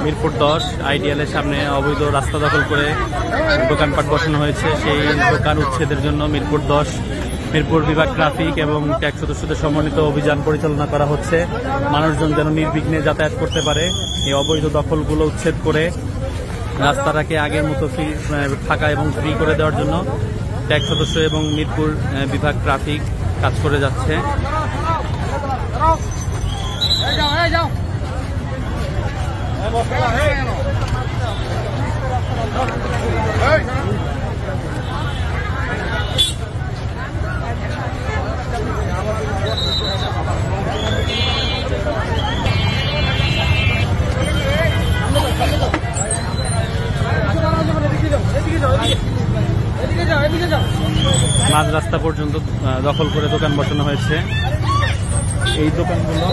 মিরপুর 10 আইডিয়ালের সামনে অবৈধ রাস্তা দখল করে দোকানপাট বসানো হয়েছে। সেই দোকান উচ্ছেদের জন্য মিরপুর বিভাগ ট্রাফিক এবং ট্যাক্স সদস্যদের সমন্বিত অভিযান পরিচালনা করা হচ্ছে। মানুষজন যেন নির্বিঘ্নে যাতায়াত করতে পারে এই অবৈধ দখলগুলো উচ্ছেদ করে রাস্তাটাকে আগের মতো ফাঁকা এবং ফ্রি করে দেওয়ার জন্য ট্যাক্স সদস্য এবং মিরপুর বিভাগ ট্রাফিক কাজ করে যাচ্ছে। মাঝ রাস্তা পর্যন্ত দখল করে দোকান বসানো হয়েছে। এই দোকানগুলো